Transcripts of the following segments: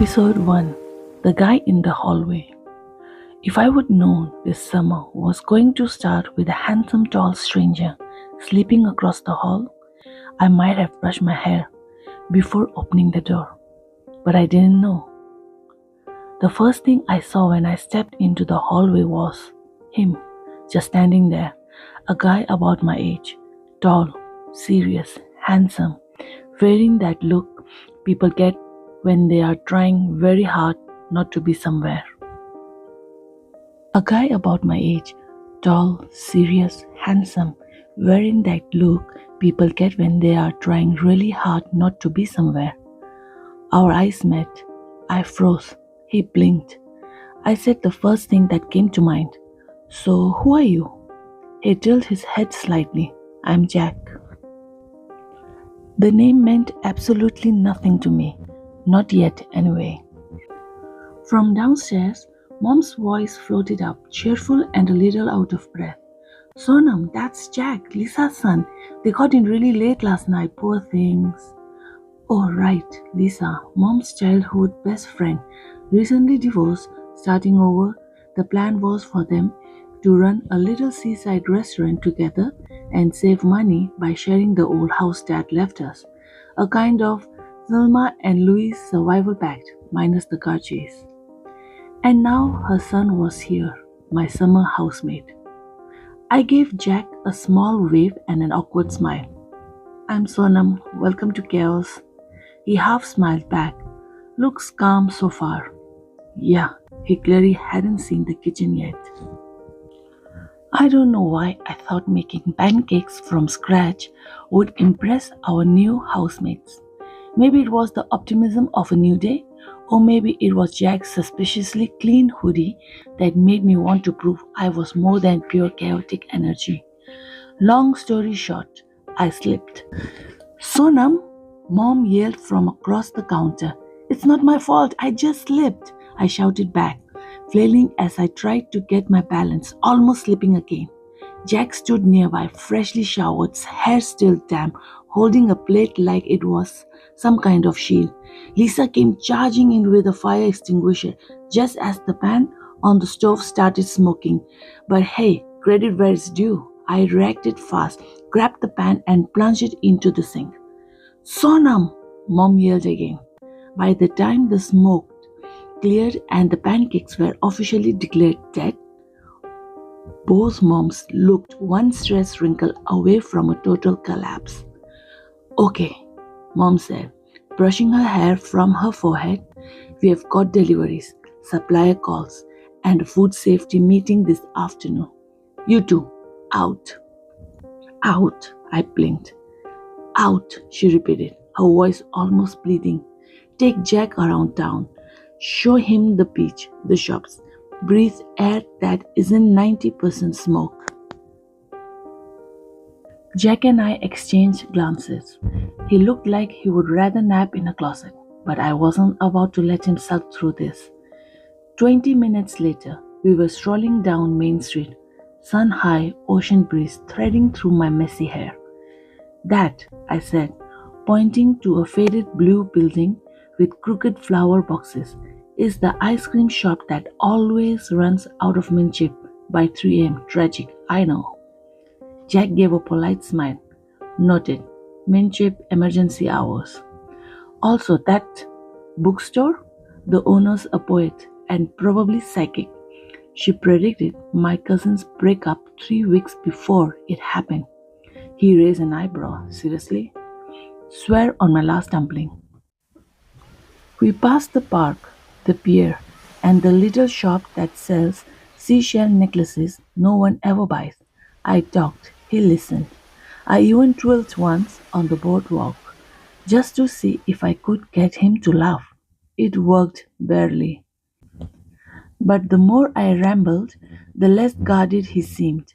Episode 1. The Guy in the Hallway. If I would known this summer was going to start with a handsome tall stranger sleeping across the hall, I might have brushed my hair before opening the door. But I didn't know. The first thing I saw when I stepped into the hallway was him, just standing there, a guy about my age, tall, serious, handsome, wearing that look people get when they are trying very hard not to be somewhere. A guy about my age, tall, serious, handsome, wearing that look people get when they are trying really hard not to be somewhere. Our eyes met. I froze. He blinked. I said the first thing that came to mind. "So, who are you?" He tilted his head slightly. "I'm Jack." The name meant absolutely nothing to me. Not yet, anyway. From downstairs, Mom's voice floated up, cheerful and a little out of breath. "Sonam, that's Jack, Lisa's son. They got in really late last night, poor things." "Oh, right, Lisa, Mom's childhood best friend, recently divorced, starting over. The plan was for them to run a little seaside restaurant together and save money by sharing the old house Dad left us. A kind of Thelma and Louise survival pact, minus the car chase. And now her son was here, my summer housemate." I gave Jack a small wave and an awkward smile. "I'm Sonam, welcome to chaos." He half smiled back. "Looks calm so far." Yeah, he clearly hadn't seen the kitchen yet. I don't know why I thought making pancakes from scratch would impress our new housemates. Maybe it was the optimism of a new day, or maybe it was Jack's suspiciously clean hoodie that made me want to prove I was more than pure chaotic energy. Long story short, I slipped. "Sonam!" Mom yelled from across the counter. "It's not my fault, I just slipped," I shouted back, flailing as I tried to get my balance, almost slipping again. Jack stood nearby, freshly showered, hair still damp, holding a plate like it was some kind of shield. Lisa came charging in with a fire extinguisher just as the pan on the stove started smoking. But hey, credit where it's due. I reacted fast, grabbed the pan and plunged it into the sink. "Sonam!" Mom yelled again. By the time the smoke cleared and the pancakes were officially declared dead, both moms looked one stress wrinkle away from a total collapse. "Okay," Mom said, brushing her hair from her forehead. "We have got deliveries, supplier calls, and a food safety meeting this afternoon. You two, out." "Out," I blinked. "Out," she repeated, her voice almost bleeding. "Take Jack around town. Show him the beach, the shops. Breathe air that isn't 90% smoke." Jack and I exchanged glances. He looked like he would rather nap in a closet, but I wasn't about to let him sulk through this. 20 minutes later, we were strolling down Main Street, sun high, ocean breeze threading through my messy hair. "That," I said, pointing to a faded blue building with crooked flower boxes, "is the ice cream shop that always runs out of mint chip by 3 a.m. Tragic, I know." Jack gave a polite smile. "Noted. Mint chip emergency hours." "Also, that bookstore? The owner's a poet and probably psychic. She predicted my cousin's breakup 3 weeks before it happened." He raised an eyebrow. "Seriously?" "Swear on my last dumpling." We passed the park, the pier, and the little shop that sells seashell necklaces no one ever buys. I talked. He listened. I even twirled once on the boardwalk, just to see if I could get him to laugh. It worked barely. But the more I rambled, the less guarded he seemed.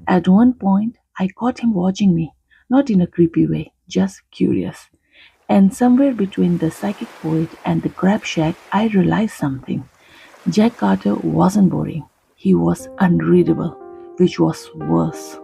At one point, I caught him watching me, not in a creepy way, just curious. And somewhere between the psychic poet and the crab shack, I realized something. Jack Carter wasn't boring. He was unreadable, which was worse.